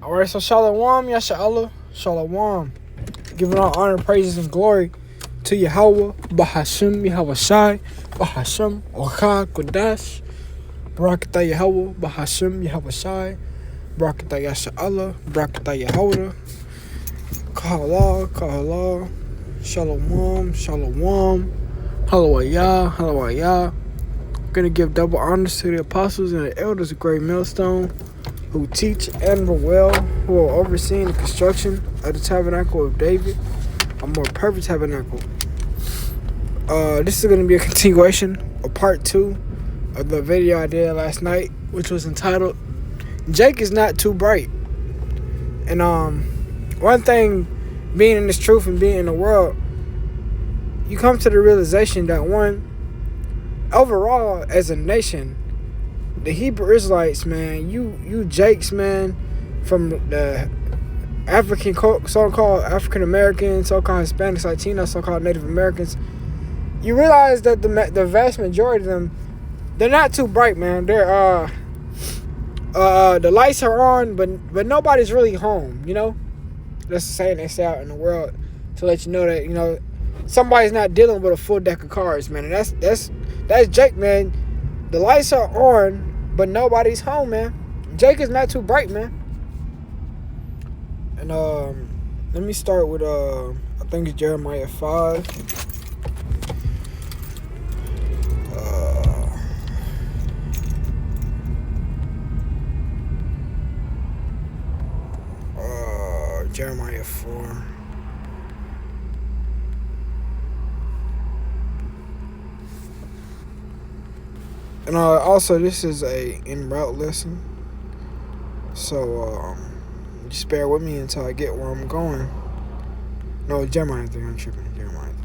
Alright, so Shalom, Yasha'Allah, Shalom. Giving all honor, praises, and glory to Yahweh, Bahashim, Yahweh Shai, Bahashim, Ochad, Kodash, Barakatah Yahweh, Bahashim, Yahweh Shai, Barakatah Yasha'Allah, Barakatah Yahweh, Kahala, Shalom, Shalom, Hallelujah, Hallelujah. Gonna give double honors to the apostles and the elders of Great Millstone, who teach and were well, who are overseeing the construction of the tabernacle of David, a more perfect tabernacle. This is going to be a continuation of part 2 of the video I did last night, which was entitled, Jake is Not Too Bright. And one thing, being in this truth and being in the world, you come to the realization that overall, as a nation, the Hebrew Israelites, man, you Jakes, man, from the African, so-called African Americans, so-called Hispanics, Latinos, so-called Native Americans, you realize that the vast majority of them, they're not too bright, man. They're the lights are on, but nobody's really home. You know, that's the saying they say out in the world to let you know that somebody's not dealing with a full deck of cards, man. And that's Jake, man. The lights are on, but nobody's home, man. Jake is not too bright, man. And let me start with I think it's Jeremiah 5. Jeremiah 4. And also, this is a en route lesson, so just bear with me until I get where I'm going. No, Jeremiah 3. I'm tripping. Jeremiah 3.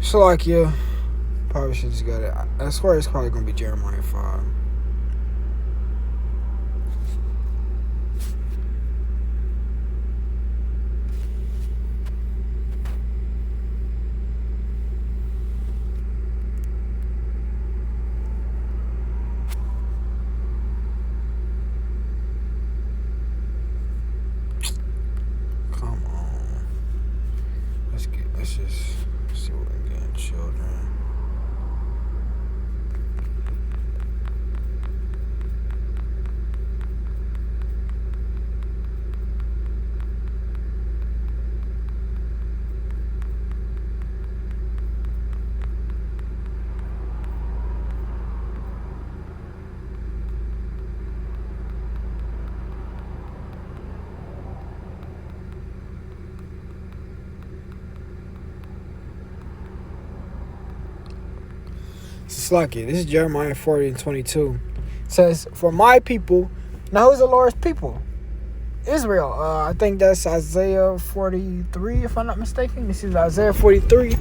So like, yeah, probably should just got it. I swear it's probably gonna be Jeremiah 5. Come on. Let's just see what we get. Children. Slack it. This is Jeremiah 40:22. It says, "For my people," now who's the Lord's people? Israel. I think that's Isaiah 43, if I'm not mistaken. This is Isaiah 43,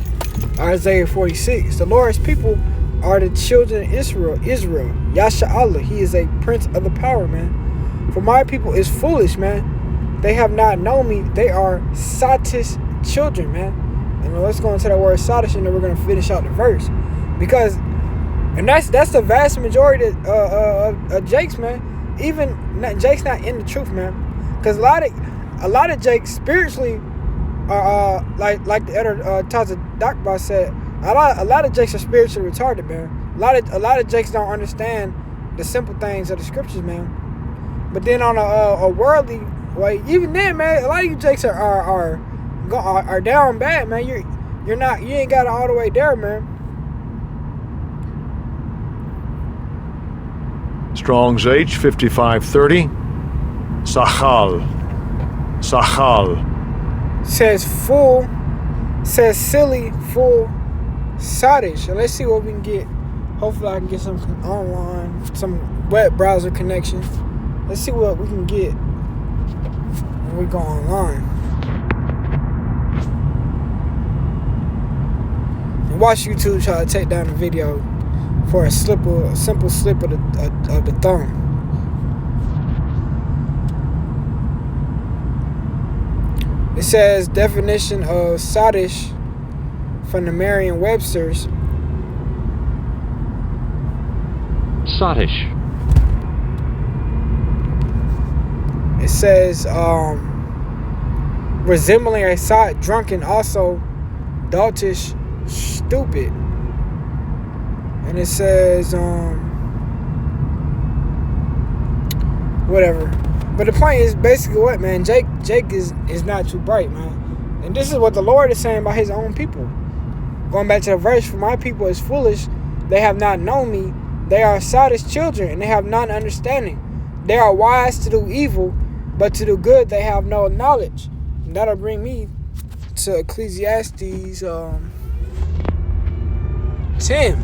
Isaiah 46. The Lord's people are the children of Israel. Yasha'Allah. He is a prince of the power, man. For my people is foolish, man. They have not known me. They are Satish children, man. And let's go into that word Satish, and then we're gonna finish out the verse, because. And that's the vast majority of Jakes, man. Jake's not in the truth, man. Because a lot of Jakes spiritually are like the other Taza Dakba said. A lot of Jakes are spiritually retarded, man. A lot of Jakes don't understand the simple things of the scriptures, man. But then on a worldly way, even then, man, a lot of you Jakes are down bad, man. You ain't got it all the way there, man. Strong's H 5530. Sachal. Says silly, full, Sadish. And let's see what we can get. Hopefully I can get some online, some web browser connection. Let's see what we can get when we go online. And watch YouTube try to take down the video for a simple slip of the thumb. It says definition of sadish from the Merriam-Webster's. Sottish. It says resembling a sot, drunken, also doltish, stupid. And it says whatever. But the point is basically what, man? Jake is not too bright, man. And this is what the Lord is saying about his own people. Going back to the verse, for my people is foolish, they have not known me. They are sottish children, and they have not understanding. They are wise to do evil, but to do good they have no knowledge. And that'll bring me to Ecclesiastes 10.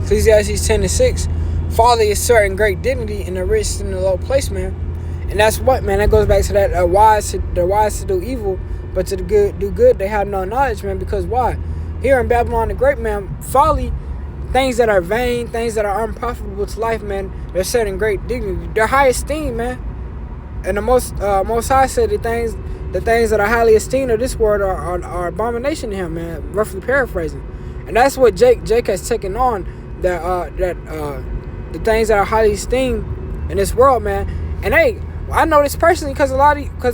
Ecclesiastes 10:6. Folly is certain great dignity, and the rich in a low place, man. And that's what, man. That goes back to that they're wise to do evil, but to do good they have no knowledge, man. Because why? Here in Babylon the Great, man, folly, things that are vain, things that are unprofitable to life, man, they're set in great dignity. They're high esteem, man. And the most High said the things that are highly esteemed of this world are abomination to him, man. Roughly paraphrasing. And that's what Jake has taken on, the things that are highly esteemed in this world, man. And hey, I know this personally because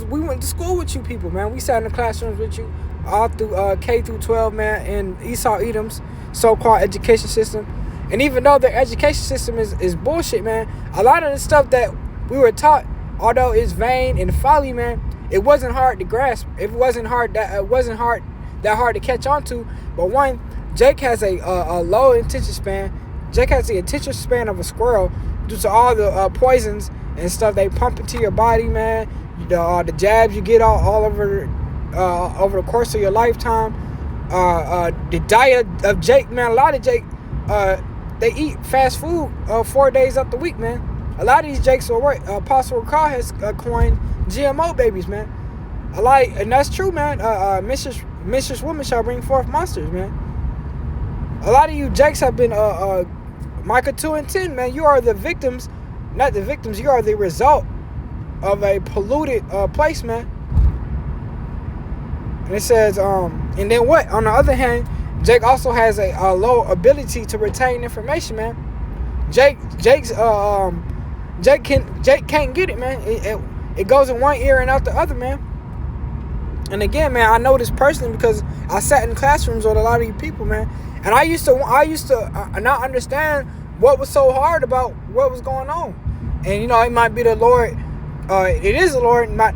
we went to school with you people, man. We sat in the classrooms with you all through K through 12, man, in Esau Edom's so-called education system. And even though their education system is bullshit, man, a lot of the stuff that we were taught, although it's vain and folly, man, it wasn't hard to grasp. It wasn't hard that hard to catch on to. But one, Jake has a low attention span. Jake has the attention span of a squirrel due to all the poisons and stuff they pump into your body, man. The jabs you get all over the course of your lifetime. The diet of Jake, man. A lot of Jake, they eat fast food 4 days up the week, man. A lot of these Jakes are what Apostle Carl has coined GMO babies, man. And that's true, man. Mistress women shall bring forth monsters, man. A lot of you Jakes have been Micah 2:10, man. You are the victims, not the victims. You are the result of a polluted place, man. And it says, and then what? On the other hand, Jake also has a low ability to retain information, man. Jake can't get it, man. It goes in one ear and out the other, man. And again, man, I know this personally because I sat in classrooms with a lot of you people, man. And I used to not understand what was so hard about what was going on. And it might be the Lord. It is the Lord. Not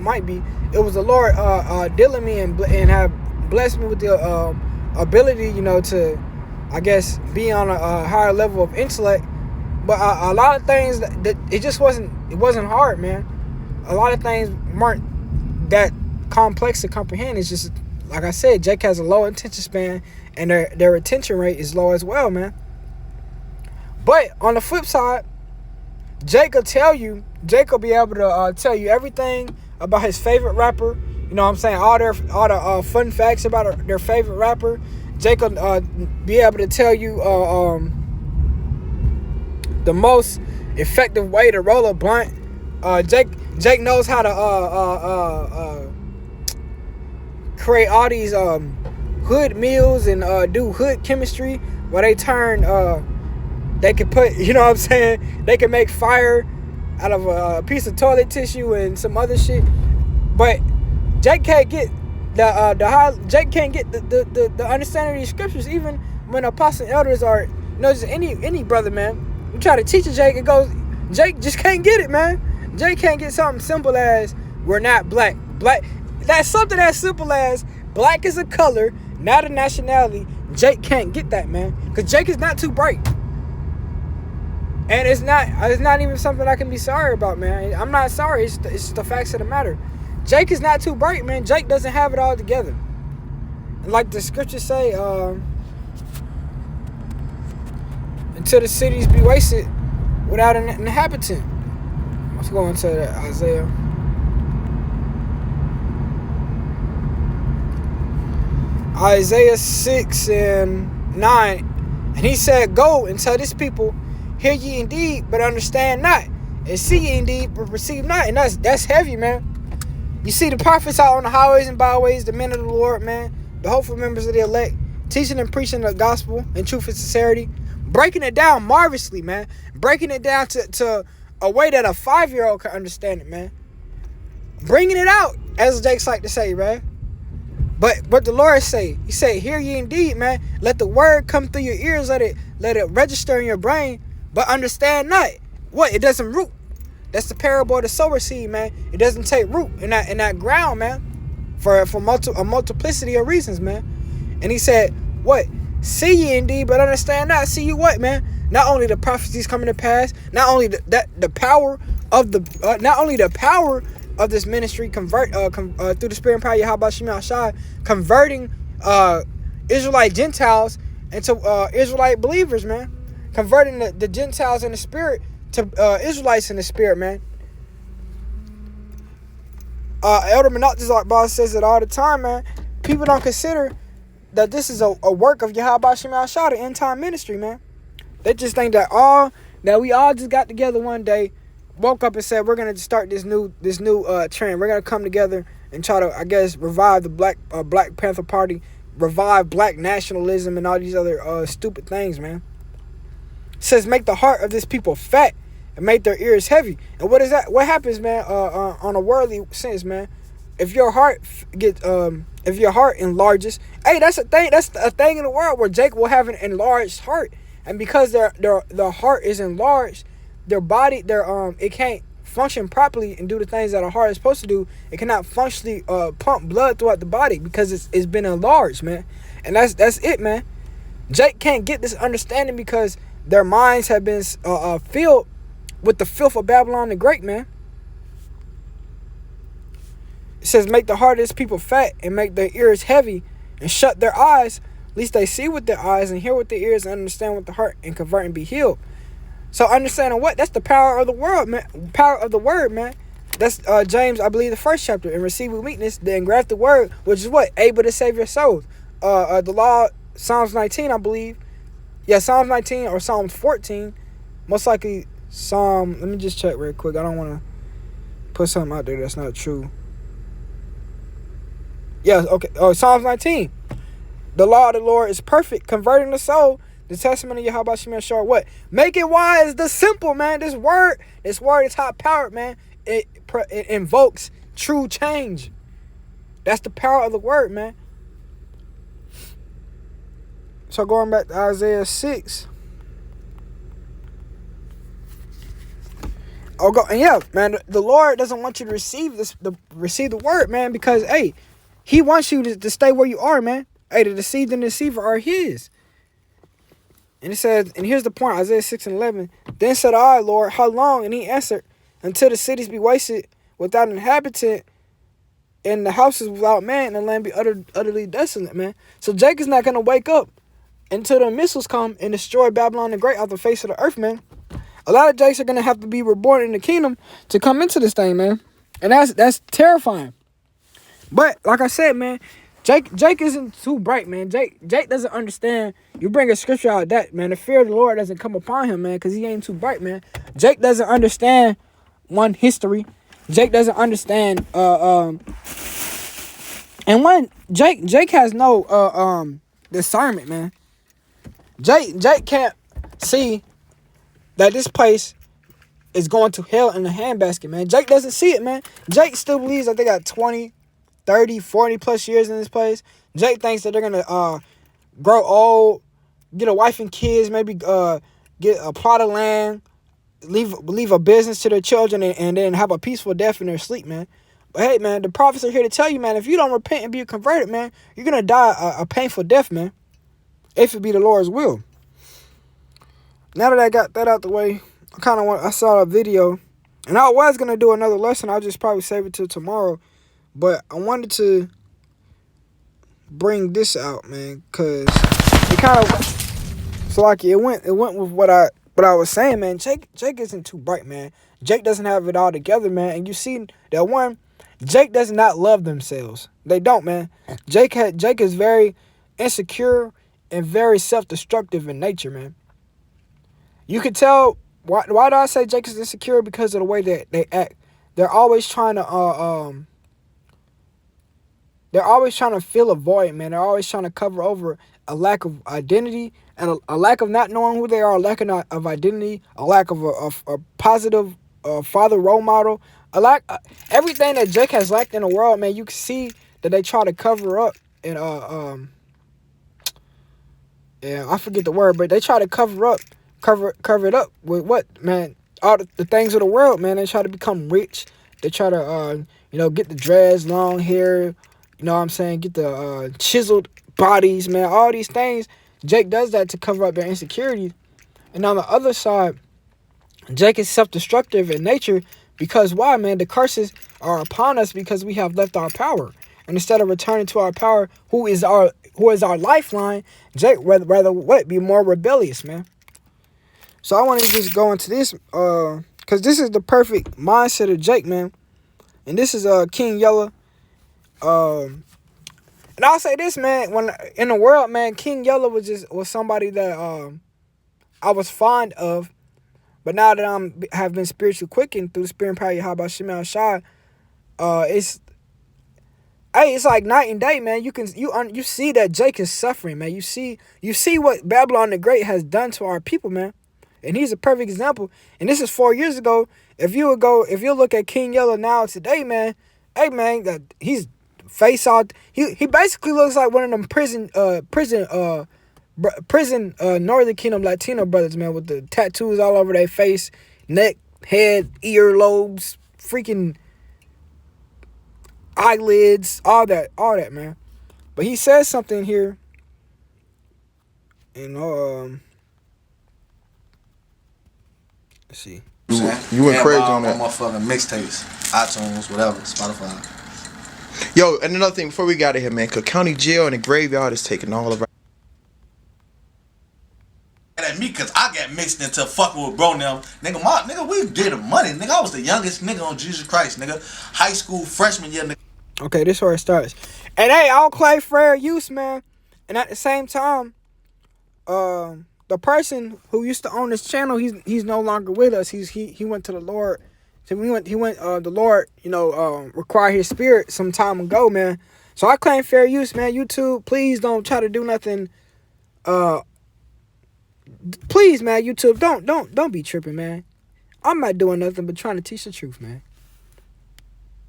might be. It was the Lord dealing me and have blessed me with the ability, to, I guess, be on a higher level of intellect. But a lot of things that it just wasn't. It wasn't hard, man. A lot of things weren't that complex to comprehend. It's just, like I said, Jake has a low attention span, and their retention rate is low as well, man. But on the flip side, Jake will be able to tell you everything about his favorite rapper. You know what I'm saying? All the fun facts about their favorite rapper. Jake will be able to tell you the most effective way to roll a blunt. Jake knows how to create all these hood meals and do hood chemistry where they turn they can put, you know what I'm saying, they can make fire out of a piece of toilet tissue and some other shit. But Jake can't get the understanding of these scriptures, even when apostle elders are, just any brother, man. You try to teach Jake, Jake just can't get it, man. Jake can't get something simple as we're not black. That's something as simple as black is a color, not a nationality. Jake can't get that, man, because Jake is not too bright. And it's not even something I can be sorry about, man. I'm not sorry. It's just the facts of the matter. Jake is not too bright, man. Jake doesn't have it all together. And like the scriptures say, until the cities be wasted without an inhabitant. Let's go into Isaiah. Isaiah 6:9. And he said, go and tell this people, hear ye indeed, but understand not. And see ye indeed, but receive not. And that's heavy, man. You see the prophets out on the highways and byways, the men of the Lord, man, the hopeful members of the elect, teaching and preaching the gospel in truth and sincerity, breaking it down marvelously, man. Breaking it down to a way that a 5-year-old can understand it, man. Bringing it out, as Jake's like to say, man. But what the Lord say, he said, hear ye indeed, man. Let the word come through your ears. Let it register in your brain. But understand not. What? It doesn't root. That's the parable of the sower seed, man. It doesn't take root in that ground, man. For a multiplicity of reasons, man. And he said, what? See ye indeed, but understand not. See you what, man? Not only the prophecies coming to pass, not only the power of this ministry through the Spirit and power of Yahweh Shema Shai, converting Israelite Gentiles into Israelite believers, man. Converting the Gentiles in the spirit to Israelites in the spirit, man. Elder Menachos says it all the time, man. People don't consider that this is a work of Yahweh Shema Shai, the end time ministry, man. They just think that we all just got together one day, woke up and said we're gonna start this new trend. We're gonna come together and try to, I guess, revive the Black Panther Party, revive black nationalism and all these other stupid things, man. It says make the heart of this people fat and make their ears heavy. And what is that? What happens, man? On a worldly sense, man. If your heart enlarges, hey, that's a thing. That's a thing in the world where Jake will have an enlarged heart, and because their heart is enlarged, their body, it can't function properly and do the things that a heart is supposed to do. It cannot functionally pump blood throughout the body because it's been enlarged, man. And that's it, man. Jake can't get this understanding because their minds have been filled with the filth of Babylon the Great, man. It says, make the heart of this people fat and make their ears heavy and shut their eyes, lest they see with their eyes and hear with their ears and understand with the heart and convert and be healed. So understanding what? That's the power of the world, man. Power of the word, man. That's James, I believe, the 1st chapter. And receive with meekness the engrafted word, which is what? Able to save your souls. The law, Psalms 19, I believe. Yeah, Psalms 19 or Psalms 14. Most likely let me just check real quick. I don't want to put something out there that's not true. Yeah, okay. Psalms 19. The law of the Lord is perfect, converting the soul. The testimony of Yahweh Shema Shai, what? Make it wise the simple, man. This word is high powered, man. It invokes true change. That's the power of the word, man. So going back to Isaiah 6. And yeah, man, the Lord doesn't want you to receive the word, man, because hey, he wants you to stay where you are, man. Hey, the deceived and the deceiver are his. And it says, and here's the point, Isaiah 6:11. Then said I, Lord, how long? And he answered, until the cities be wasted without an inhabitant, and the houses without man, and the land be utterly desolate, man. So Jake is not going to wake up until the missiles come and destroy Babylon the Great off the face of the earth, man. A lot of Jakes are going to have to be reborn in the kingdom to come into this thing, man. And that's terrifying. But like I said, man, Jake isn't too bright, man. Jake doesn't understand. You bring a scripture out that, man, the fear of the Lord doesn't come upon him, man, because he ain't too bright, man. Jake doesn't understand history. Jake doesn't understand and Jake has no discernment, man. Jake can't see that this place is going to hell in a handbasket, man. Jake doesn't see it, man. Jake still believes that they got 20, 30, 40 plus years in this place. Jake thinks that they're going to grow old, get a wife and kids, maybe get a plot of land, leave a business to their children, and then have a peaceful death in their sleep, man. But hey, man, the prophets are here to tell you, man, if you don't repent and be converted, man, you're going to die a painful death, man, if it be the Lord's will. Now that I got that out the way, I saw a video, and I was going to do another lesson. I'll just probably save it till tomorrow. But I wanted to bring this out, man, because it kind of, so like it went with what I was saying, man. Jake isn't too bright, man. Jake doesn't have it all together, man. And you see that one, Jake does not love themselves. They don't, man. Jake is very insecure and very self-destructive in nature, man. You could tell Why do I say Jake is insecure? Because of the way that they act. They're always trying to they're always trying to fill a void, man. They're always trying to cover over a lack of identity and a lack of not knowing who they are, a lack of identity, a lack of a positive father role model, a lack everything that Jake has lacked in the world, man. You can see that they try to cover up and yeah, I forget the word, but they try to cover it up with what, man? All the things of the world, man. They try to become rich. They try to, get the dreads, long hair. You know what I'm saying? Get the chiseled bodies, man. All these things. Jake does that to cover up their insecurities. And on the other side, Jake is self-destructive in nature because why, man? The curses are upon us because we have left our power. And instead of returning to our power, who is our lifeline, Jake rather what? Be more rebellious, man. So I want to just go into this because this is the perfect mindset of Jake, man. And this is King Yella. And I'll say this, man, when in the world, man, King Yella was somebody that I was fond of. But now that have been spiritually quickened through the spirit and power of Yahweh Shema Shai, it's like night and day, man. You see that Jake is suffering, man. You see what Babylon the Great has done to our people, man. And he's a perfect example. And this is 4 years ago. If you look at King Yella now today, man, hey man, he's face out. He basically looks like one of them prison Northern Kingdom Latino brothers, man, with the tattoos all over their face, neck, head, earlobes, freaking eyelids, all that, man. But he says something here, and let's see. You encourage on that. Motherfucking mixtapes, iTunes, whatever, Spotify. Yo, and another thing before we got here, man, Cook County Jail and the graveyard is taking all of our. At me, cause I got mixed into fucking with bro now. Nigga, we getting money. Nigga, I was the youngest nigga on Jesus Christ, nigga. High school freshman year, nigga. Okay, this is where it starts. And hey, I'll claim fair use, man. And at the same time, the person who used to own this channel, he's no longer with us. He went to the Lord. So the Lord, required his spirit some time ago, man. So I claim fair use, man. YouTube, please don't try to do nothing. Please, man, YouTube, don't be tripping, man. I'm not doing nothing but trying to teach the truth, man.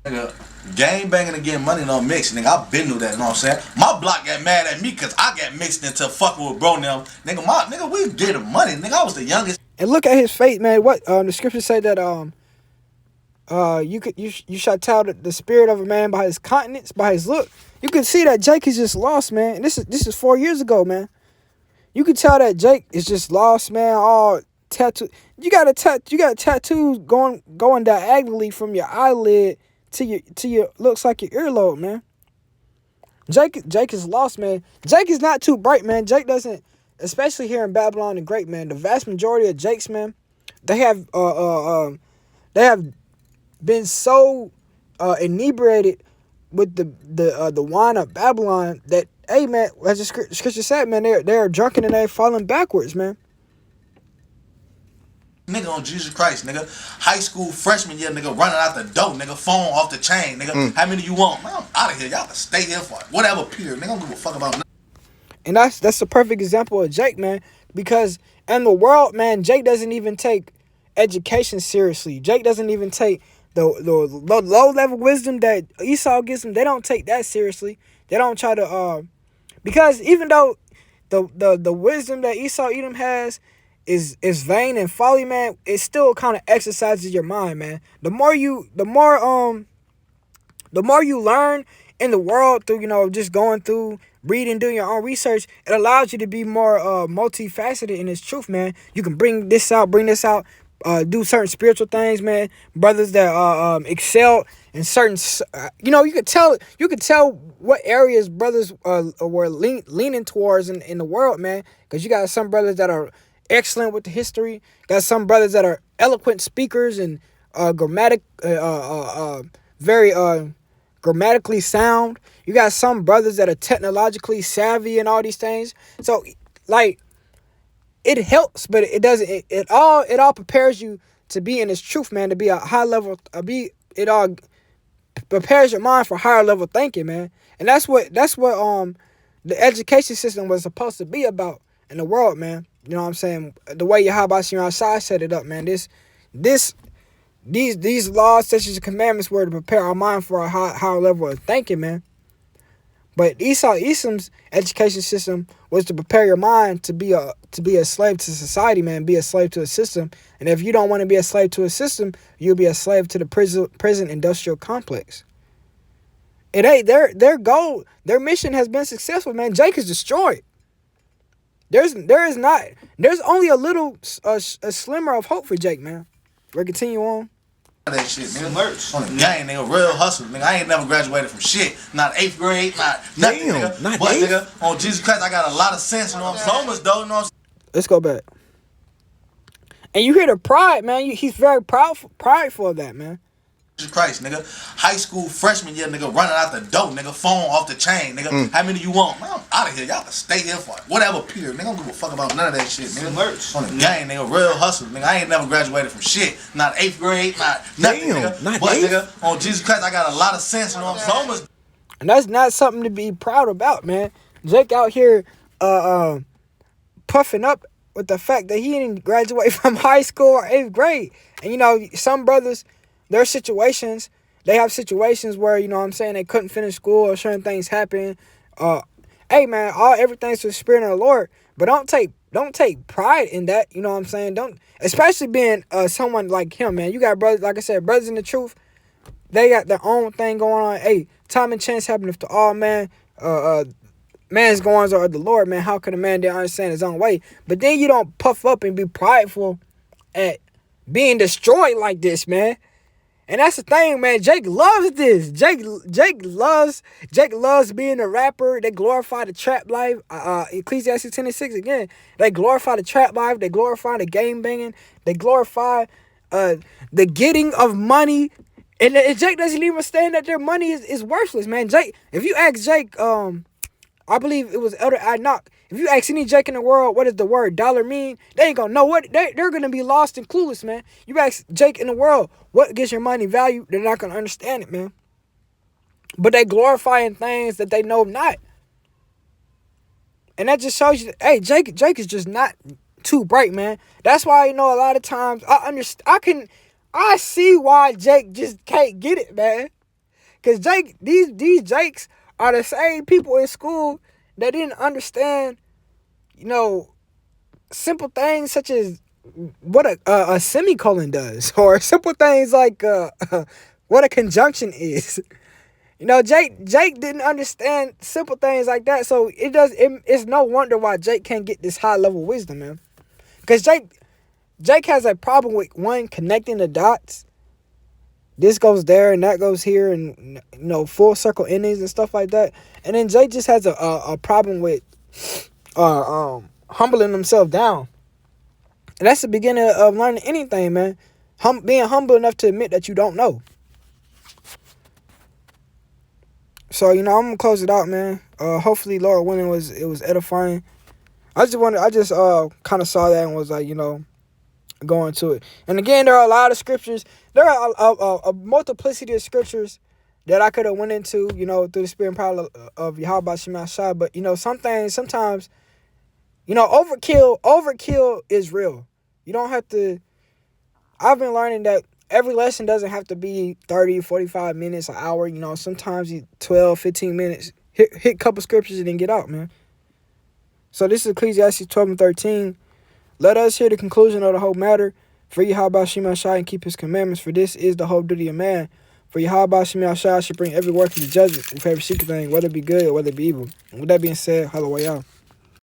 Nigga, gang banging and getting money don't mix, nigga. I been knew that, you know what I'm saying? My block got mad at me cause I got mixed into fucking with bro now. Nigga, we getting money. Nigga, I was the youngest. And look at his face, man. What the scriptures say that you shall tell the spirit of a man by his countenance, by his look. You can see that Jake is just lost, man. And this is 4 years ago, man. You can tell that Jake is just lost, man. All tattoo. You got tattoos going diagonally from your eyelid to your looks like your earlobe, man. Jake is lost, man. Jake is not too bright, man. Jake doesn't, especially here in Babylon the Great, man. The vast majority of Jakes, man, they have been so inebriated with the wine of Babylon that, hey, man, as the scripture said, man, they're drunken and they're falling backwards, man. Nigga on Jesus Christ, nigga. High school freshman year, nigga, running out the door, nigga, phone off the chain, nigga. How many you want? Man, I'm out of here. Y'all can stay here for whatever period. Nigga, I don't give a fuck about nothing. And that's a perfect example of Jake, man. Because in the world, man, Jake doesn't even take education seriously. Jake doesn't even take the low level wisdom that Esau gives him. They don't take that seriously. They don't try to because even though the wisdom that Esau Edom has is vain and folly, man, it still kind of exercises your mind, man. The more you learn in the world through, just going through reading, doing your own research, it allows you to be more multifaceted in its truth, man. You can bring this out, do certain spiritual things, man. Brothers that excel in certain, you could tell what areas brothers were leaning towards in the world, man. Because you got some brothers that are excellent with the history. Got some brothers that are eloquent speakers and very grammatically sound. You got some brothers that are technologically savvy and all these things. So, like, it helps, but it doesn't. It all prepares you to be in this truth, man. To be a high level, it all prepares your mind for higher level thinking, man. And that's what the education system was supposed to be about in the world, man. You know what I'm saying? The way Yahweh Shai set it up, man. These laws, statutes, and commandments were to prepare our mind for a higher level of thinking, man. But Esam's education system was to prepare your mind to be a slave to society, man. Be a slave to a system. And if you don't want to be a slave to a system, you'll be a slave to the prison industrial complex. It ain't their goal. Their mission has been successful, man. Jake is destroyed. There's only a slimmer of hope for Jake, man. We'll continue on. That shit, nigga. On the gang, nigga, real hustle, nigga. I ain't never graduated from shit. Not 8th grade, not nothing, Damn, nigga. not But 8th? nigga, on Jesus Christ, I got a lot of sense, you know what I'm saying? Though, you know what I'm saying? Let's go back. And you hear the pride, man. He's very prideful of that, man. Jesus Christ, nigga. High school freshman year, nigga, running out the door, nigga, phone off the chain, nigga. How many you want? Man, I'm out of here. Y'all can stay here for whatever period. Nigga, I don't give a fuck about none of that shit, nigga. On the gang, nigga, real hustle, nigga. I ain't never graduated from shit. Not 8th grade, not nothing, Damn, nigga. not But 8th? nigga, on Jesus Christ, I got a lot of sense, you know what I'm saying? And that's not something to be proud about, man. Jake out here puffing up with the fact that he didn't graduate from high school or 8th grade. And, you know, some brothers, their situations, they have situations where, you know what I'm saying, they couldn't finish school or certain things happen. Hey, man, everything's to the Spirit of the Lord. But don't take pride in that, you know what I'm saying? Don't, especially being someone like him, man. You got brothers, like I said, brothers in the truth. They got their own thing going on. Hey, time and chance happen to all, man. Man's goings are of the Lord, man. How can a man then understand his own way? But then you don't puff up and be prideful at being destroyed like this, man. And that's the thing, man. Jake loves this. Jake loves being a rapper. They glorify the trap life. Ecclesiastes 10:6 again. They glorify the trap life. They glorify the game banging. They glorify the getting of money. And Jake doesn't even understand that their money is worthless, man. Jake, if you ask Jake, I believe it was Elder Enoch. If you ask any Jake in the world, what does the word dollar mean? They ain't gonna know what. They're gonna be lost and clueless, man. You ask Jake in the world, what gives your money value? They're not gonna understand it, man. But they glorifying things that they know not. And that just shows you, hey, Jake is just not too bright, man. That's why, you know, a lot of times I see why Jake just can't get it, man. Cause these Jakes are the same people in school that didn't understand, you know, simple things such as what a semicolon does, or simple things like what a conjunction is. You know, Jake didn't understand simple things like that, so it's no wonder why Jake can't get this high level wisdom, man. Because Jake has a problem with, one, connecting the dots. This goes there and that goes here, and, you know, full circle endings and stuff like that. And then Jake just has a problem with humbling himself down. And that's the beginning of learning anything, man. Being humble enough to admit that you don't know. So, you know, I'm gonna close it out, man. Hopefully, Lord willing, it was edifying. I just kind of saw that and was like, you know, going to it. And again, there are a lot of scriptures. There are a multiplicity of scriptures that I could have went into, you know, through the spirit and power of Yahweh Shai. But, you know, sometimes, you know, overkill is real. You don't have to. I've been learning that every lesson doesn't have to be 30, 45 minutes, an hour. You know, sometimes 12, 15 minutes. Hit a couple scriptures and then get out, man. So this is Ecclesiastes 12 and 13. Let us hear the conclusion of the whole matter. For Yahweh Shai and keep his commandments, for this is the whole duty of man. For Yahweh Shai should bring every work into judgment with every secret thing, whether it be good or whether it be evil. And with that being said, hallelujah.